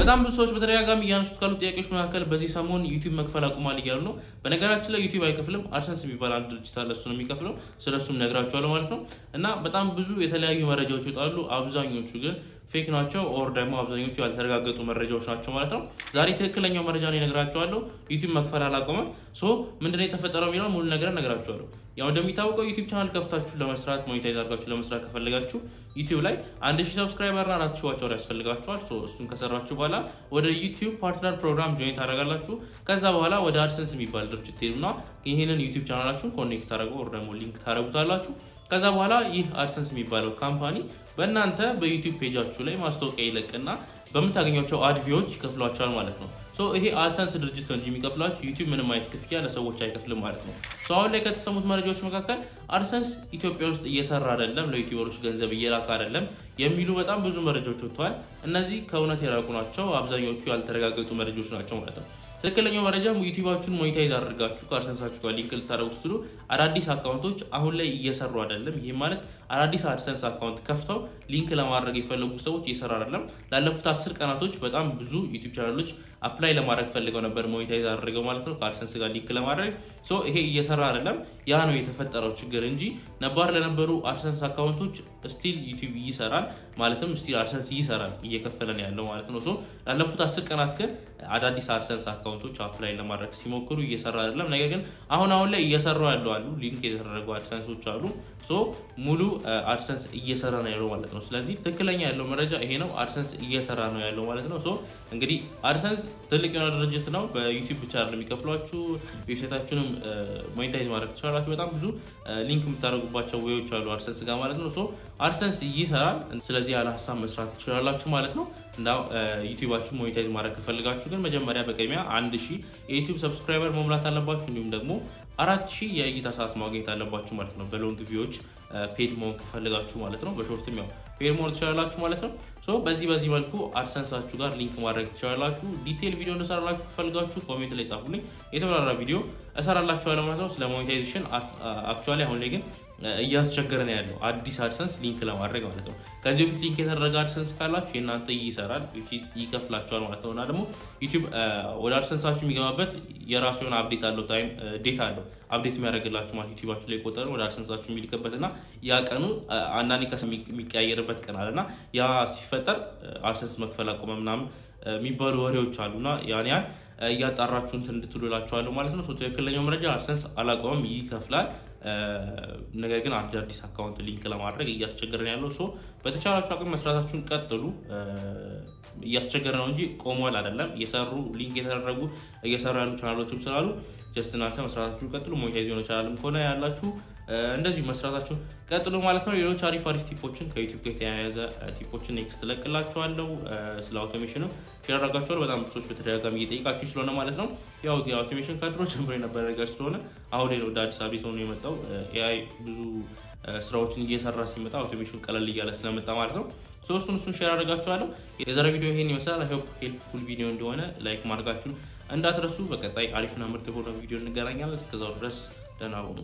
በጣም ብዙ ሰዎች በተደጋጋሚ ያነሱት ካሉ ጥያቄዎች መካከል በዚህ ሰሞን ዩቲዩብ መክፈል አቁሟል እያሉ ነው። በነገራችን ላይ ዩቲዩብ አይከፍልም አድሰንስ የሚባል አንድ ድርጅት አለ እሱ ነው የሚከፍለው ስለሱም ነግራችኋለሁ ማለት ነው። እና በጣም ብዙ የተለያዩ መረጃዎች ይወጣሉ አብዛኞቹ ግን ፌክ ናቸው ኦር ደግሞ አብዛኞቹ ያልተረጋገጡ መረጃዎች ናቸው ማለት ነው። ዛሬ ትክክለኛው መረጃ ነው እነግራችኋለሁ ዩቲዩብ መክፈል አላቆመም ሶ ምንድነው የተፈጠረው የሚለው ሙሉ ነገር እነግራችኋለሁ። ያው እንደሚታወቀው ዩቲዩብ ቻናል ከፍታችሁ ለመስራት ሞኔታይዝ አድርጋችሁ ለመስራት ከፈለጋችሁ ዩቲዩብ ላይ 1000 ሰብስክራይበር እና 4000 ዋች አወር ያስፈልጋችኋል። ሶ እሱን ከሰራችሁ በኋላ ወደ ዩቲዩብ ፓርትነር ፕሮግራም ጆይን ታደርጋላችሁ። ከዛ በኋላ ወደ አድሰንስ የሚባል ድርጅት ትሄዱና ይሄንን ዩቲዩብ ቻናላችሁን ኮኔክት ታደርጉ ኦር ደግሞ ሊንክ ታደርጉታላችሁ። ከዛ በኋላ ይህ አድሰንስ የሚባለው ካምፓኒ በእናንተ በዩቲዩብ ፔጃችሁ ላይ ማስታወቂያ ይለቅና በመታገኛቸው አድቪዎች ይከፍሏቸዋል ማለት ነው። ሶ ይሄ አድሰንስ ድርጅት ነው እንጂ የሚከፍላችሁ ዩቲዩብ ምንም አይነት ክፍያ ለሰዎች አይከፍልም ማለት ነው። ሶ አሁን ላይ ከተሰሙት መረጃዎች መካከል አድሰንስ ኢትዮጵያ ውስጥ እየሰራ አይደለም ለዩቲዩበሮች ገንዘብ እየላከ አይደለም የሚሉ በጣም ብዙ መረጃዎች ወጥተዋል። እነዚህ ከእውነት የራቁ ናቸው አብዛኞቹ ያልተረጋገጡ መረጃዎች ናቸው ማለት ነው። ትክክለኛው መረጃ ዩቲዩባችሁን ሞኔታይዝ አድርጋችሁ ከአድሰንሳችሁ ጋር ሊንክ ልታደርጉ ስትሉ አዳዲስ አካውንቶች አሁን ላይ እየሰሩ አይደለም። ይሄ ማለት አዳዲስ አድሰንስ አካውንት ከፍተው ሊንክ ለማድረግ የፈለጉ ሰዎች እየሰራ አይደለም። ላለፉት 10 ቀናቶች በጣም ብዙ ዩቲዩብ ቻናሎች አፕላይ ለማድረግ ፈልገው ነበር ሞኔታይዝ አድርገው ማለት ነው ከአድሰንስ ጋር ሊንክ ለማድረግ ሶ ይሄ እየሰራ አይደለም። ያ ነው የተፈጠረው ችግር እንጂ ነባር ለነበሩ አድሰንስ አካውንቶች ስቲል ዩቲዩብ ይሰራል ማለትም ስቲል አድሰንስ ይሰራል እየከፈለን ያለው ማለት ነው። ሶ ላለፉት 10 ቀናት ግን አዳዲስ አድሰንስ አካውንቶች አፕላይ ለማድረግ ሲሞክሩ እየሰራ አይደለም። ነገር ግን አሁን ላይ እየሰሩ ያለው አሉ ሊንክ የተደረጉ አድሰንሶች አሉ። ሶ ሙሉ አድሰንስ እየሰራ ነው ያለው ማለት ነው። ስለዚህ ትክክለኛ ያለው መረጃ ይሄ ነው አድሰንስ እየሰራ ነው ያለው ማለት ነው። ሶ እንግዲህ አድሰንስ ትልቅ የሆነ ድርጅት ነው በዩቲዩብ ብቻ አይደለም የሚከፍሏችሁ ዌብሳይታችሁንም ሞኔታይዝ ማድረግ ትችላላችሁ። በጣም ብዙ ሊንክ የምታደርጉባቸው ዌዎች አሉ አድሰንስ ጋር ማለት ነው። ሶ አድሰንስ ይሰራል ስለዚህ ያለ ሀሳብ መስራት ትችላላችሁ ማለት ነው። እንዳው ዩቲዩባችሁን ሞኔታይዝ ማድረግ ከፈልጋችሁ ግን መጀመሪያ በቅድሚያ 1000 የዩቲዩብ ሰብስክራይበር መሙላት አለባችሁ እንዲሁም ደግሞ 4000 የእይታ ሰዓት ማግኘት አለባችሁ ማለት ነው። በሎንግ ቪዲዮዎች ፔድ መሆን ከፈልጋችሁ ማለት ነው። በሾርትም ያው ፔድ መሆን ትችላላችሁ ማለት ነው። ሶ በዚህ መልኩ አድሰንሳችሁ ጋር ሊንክ ማድረግ ትችላላችሁ። ዲቴል ቪዲዮ እንሰራላችሁ ከፈልጋችሁ ኮሜንት ላይ ጻፉልኝ የተብራራ ቪዲዮ እሰራላችኋለሁ ማለት ነው ስለ ሞኔታይዜሽን። አክቹአሊ አሁን ላይ ግን እያስቸገረን ያለው አዲስ አድሰንስ ሊንክ ለማድረግ ማለት ነው። ከዚህ በፊት ሊንክ የተደረገ አድሰንስ ካላችሁ የእናንተ ይሰራል ይከፍላችኋል ማለት ነው። እና ደግሞ ዩቲዩብ ወደ አድሰንሳችሁ የሚገባበት የራሱ የሆነ አፕዴት አለው ታይም ዴታ አለው አፕዴት የሚያደርግላችሁ ማለት ዩቲዩባችሁ ላይ ቆጠሩ ወደ አድሰንሳችሁ የሚልክበትና ያ ቀኑ አንዳንዴ የሚቀያየርበት ቀን አለና ያ ሲፈጠር አድሰንስ መክፈል አቆመ ምናምን የሚባሉ ወሬዎች አሉና ያን እያጣራችሁ እንድትሉላችኋለሁ ማለት ነው። ትክክለኛው መረጃ አድሰንስ አላቆመም ይከፍላል። ነገር ግን አዲስ አካውንት ሊንክ ለማድረግ እያስቸገረን ያለው ሶ በተቻላችሁ አቅም መስራታችሁን ቀጥሉ። እያስቸገረ ነው እንጂ ቆሟል አይደለም። እየሰሩ ሊንክ የተደረጉ እየሰሩ ያሉ ቻናሎችም ስላሉ ጀስት እናንተ መስራታችሁን ቀጥሉ። ሞኔታይዝ የሆነ ቻናልም ከሆነ ያላችሁ እንደዚህ መስራታችሁን ቀጥሉ ማለት ነው። ሌሎች አሪፍ ቲፖችን ከዩቲዩብ ጋር የተያያዘ ቲፖችን ኔክስት ለቅላችኋለሁ። ስለ አውቶሜሽኑ ያደረጋችኋል በጣም ብዙዎች በተደጋጋሚ እየጠየቃችሁ ስለሆነ ማለት ነው። ያው አውቶሜሽን ከድሮ ጀምሮ የነበረ ነገር ስለሆነ አሁን ላይ ወደ አዲስ አበባ ሆኖ የመጣው ኤአይ ብዙ ስራዎችን እየሰራ ሲመጣ አውቶሜሽን ቀለል እያለ ስለመጣ ማለት ነው። ሶ እሱን ሼር አደርጋችኋለሁ። የዛሬ ቪዲዮ ይሄን ይመስላል። አይ ሆፕ ሄልፕፉል ቪዲዮ እንደሆነ ላይክ ማድረጋችሁን እንዳትረሱ። በቀጣይ አሪፍና ምርጥ የሆነ ቪዲዮ እንገናኛለን። እስከዛው ድረስ ደህና ሁኑ።